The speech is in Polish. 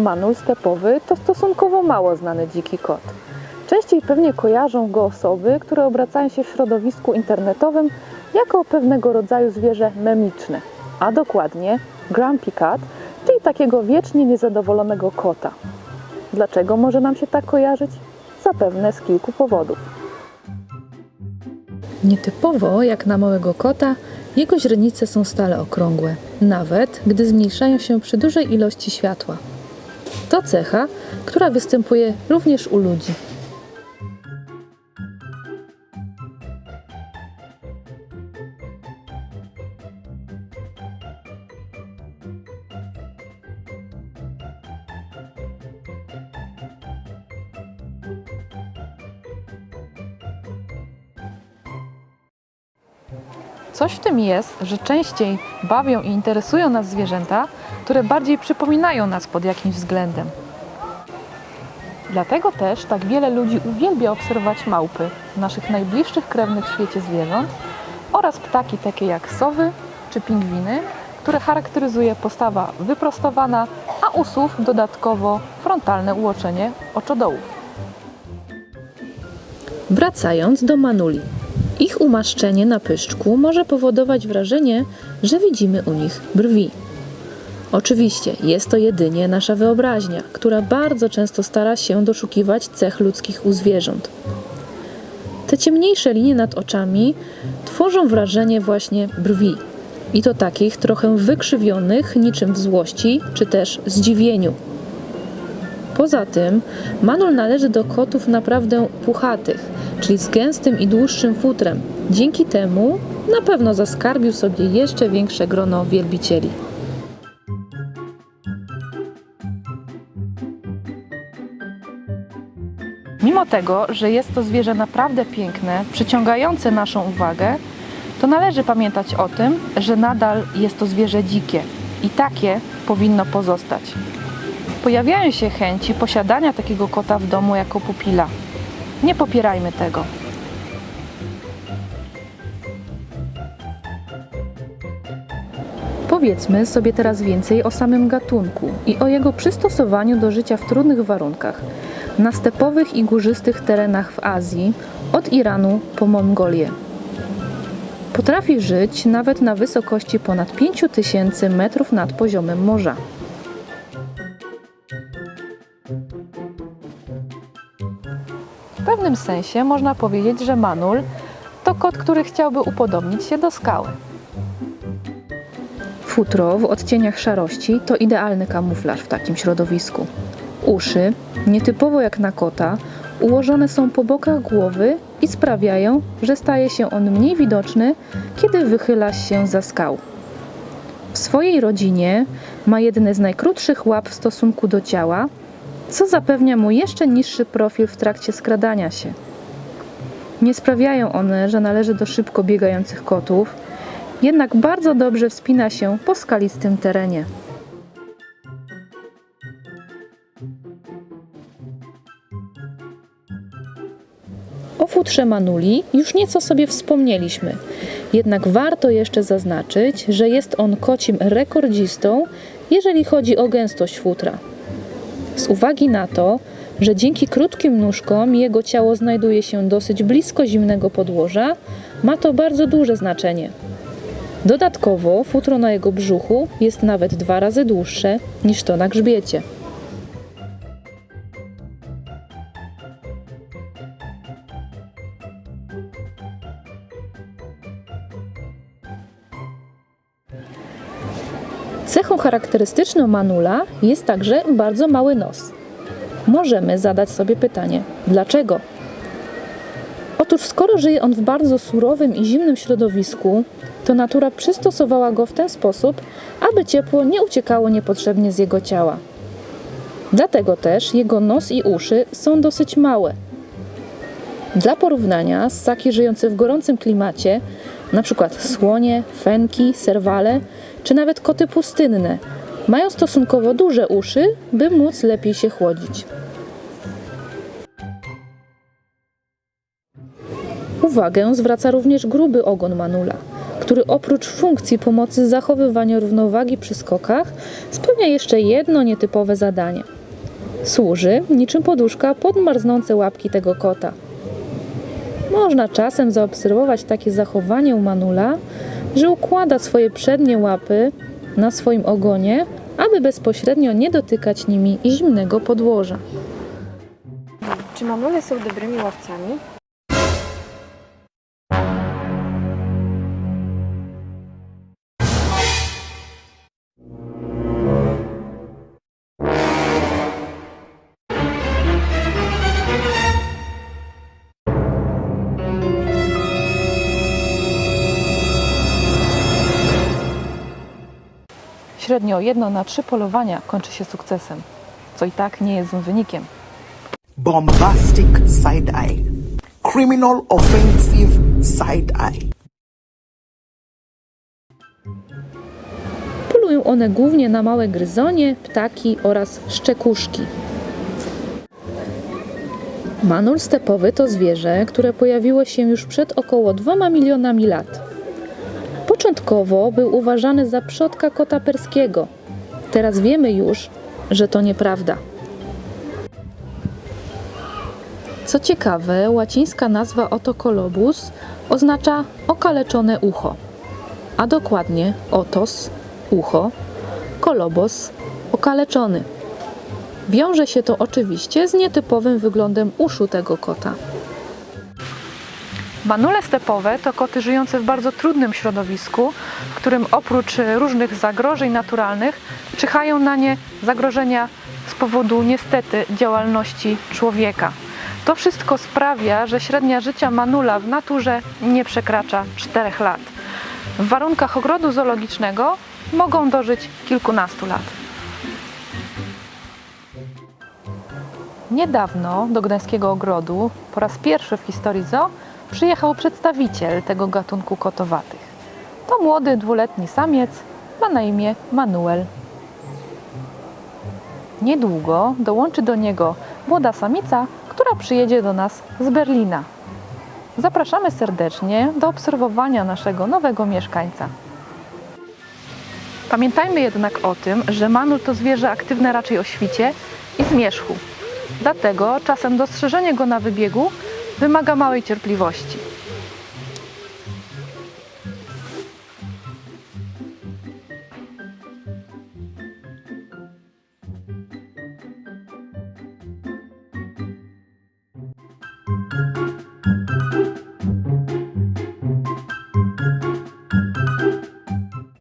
manul stepowy to stosunkowo mało znany dziki kot. Częściej pewnie kojarzą go osoby, które obracają się w środowisku internetowym jako pewnego rodzaju zwierzę memiczne, a dokładnie grumpy cat, czyli takiego wiecznie niezadowolonego kota. Dlaczego może nam się tak kojarzyć? Zapewne z kilku powodów. Nietypowo jak na małego kota, jego źrenice są stale okrągłe, nawet gdy zmniejszają się przy dużej ilości światła. To cecha, która występuje również u ludzi. Coś w tym jest, że częściej bawią i interesują nas zwierzęta, które bardziej przypominają nas pod jakimś względem. Dlatego też tak wiele ludzi uwielbia obserwować małpy, naszych najbliższych krewnych w świecie zwierząt, oraz ptaki takie jak sowy czy pingwiny, które charakteryzuje postawa wyprostowana, a u sów dodatkowo frontalne ułoczenie oczodołów. Wracając do manuli. Ich umaszczenie na pyszczku może powodować wrażenie, że widzimy u nich brwi. Oczywiście jest to jedynie nasza wyobraźnia, która bardzo często stara się doszukiwać cech ludzkich u zwierząt. Te ciemniejsze linie nad oczami tworzą wrażenie właśnie brwi. I to takich trochę wykrzywionych, niczym w złości czy też zdziwieniu. Poza tym manul należy do kotów naprawdę puchatych, czyli z gęstym i dłuższym futrem. Dzięki temu na pewno zaskarbił sobie jeszcze większe grono wielbicieli. Mimo tego, że jest to zwierzę naprawdę piękne, przyciągające naszą uwagę, to należy pamiętać o tym, że nadal jest to zwierzę dzikie i takie powinno pozostać. Pojawiają się chęci posiadania takiego kota w domu jako pupila. Nie popierajmy tego. Powiedzmy sobie teraz więcej o samym gatunku i o jego przystosowaniu do życia w trudnych warunkach, na stepowych i górzystych terenach w Azji, od Iranu po Mongolię. Potrafi żyć nawet na wysokości ponad 5000 metrów nad poziomem morza. W pewnym sensie można powiedzieć, że manul to kot, który chciałby upodobnić się do skały. Futro w odcieniach szarości to idealny kamuflaż w takim środowisku. Uszy, nietypowo jak na kota, ułożone są po bokach głowy i sprawiają, że staje się on mniej widoczny, kiedy wychyla się za skał. W swojej rodzinie ma jedne z najkrótszych łap w stosunku do ciała, co zapewnia mu jeszcze niższy profil w trakcie skradania się. Nie sprawiają one, że należy do szybko biegających kotów, jednak bardzo dobrze wspina się po skalistym terenie. O futrze manuli już nieco sobie wspomnieliśmy, jednak warto jeszcze zaznaczyć, że jest on kocim rekordzistą, jeżeli chodzi o gęstość futra. Z uwagi na to, że dzięki krótkim nóżkom jego ciało znajduje się dosyć blisko zimnego podłoża, ma to bardzo duże znaczenie. Dodatkowo futro na jego brzuchu jest nawet 2 razy dłuższe niż to na grzbiecie. Cechą charakterystyczną manula jest także bardzo mały nos. Możemy zadać sobie pytanie, dlaczego? Otóż skoro żyje on w bardzo surowym i zimnym środowisku, to natura przystosowała go w ten sposób, aby ciepło nie uciekało niepotrzebnie z jego ciała. Dlatego też jego nos i uszy są dosyć małe. Dla porównania ssaki żyjące w gorącym klimacie, np. słonie, fenki, serwale czy nawet koty pustynne, mają stosunkowo duże uszy, by móc lepiej się chłodzić. Uwagę zwraca również gruby ogon manula, który oprócz funkcji pomocy zachowywaniu równowagi przy skokach spełnia jeszcze jedno nietypowe zadanie. Służy niczym poduszka pod marznące łapki tego kota. Można czasem zaobserwować takie zachowanie u Manula, że układa swoje przednie łapy na swoim ogonie, aby bezpośrednio nie dotykać nimi zimnego podłoża. Czy manule są dobrymi łowcami? Średnio 1 na 3 polowania kończy się sukcesem, co i tak nie jest złym wynikiem. Bombastic side eye. Criminal offensive side eye. Polują one głównie na małe gryzonie, ptaki oraz szczekuszki. Manul stepowy to zwierzę, które pojawiło się już przed około 2 milionami lat. Początkowo był uważany za przodka kota perskiego. Teraz wiemy już, że to nieprawda. Co ciekawe, łacińska nazwa otocolobus oznacza okaleczone ucho, a dokładnie otos, ucho, kolobos, okaleczony. Wiąże się to oczywiście z nietypowym wyglądem uszu tego kota. Manule stepowe to koty żyjące w bardzo trudnym środowisku, w którym oprócz różnych zagrożeń naturalnych czyhają na nie zagrożenia z powodu niestety działalności człowieka. To wszystko sprawia, że średnia życia manula w naturze nie przekracza 4 lat. W warunkach ogrodu zoologicznego mogą dożyć kilkunastu lat. Niedawno do Gdańskiego Ogrodu po raz pierwszy w historii zoo przyjechał przedstawiciel tego gatunku kotowatych. To młody, 2-letni samiec, ma na imię Manuel. Niedługo dołączy do niego młoda samica, która przyjedzie do nas z Berlina. Zapraszamy serdecznie do obserwowania naszego nowego mieszkańca. Pamiętajmy jednak o tym, że manul to zwierzę aktywne raczej o świcie i zmierzchu. Dlatego czasem dostrzeżenie go na wybiegu wymaga małej cierpliwości.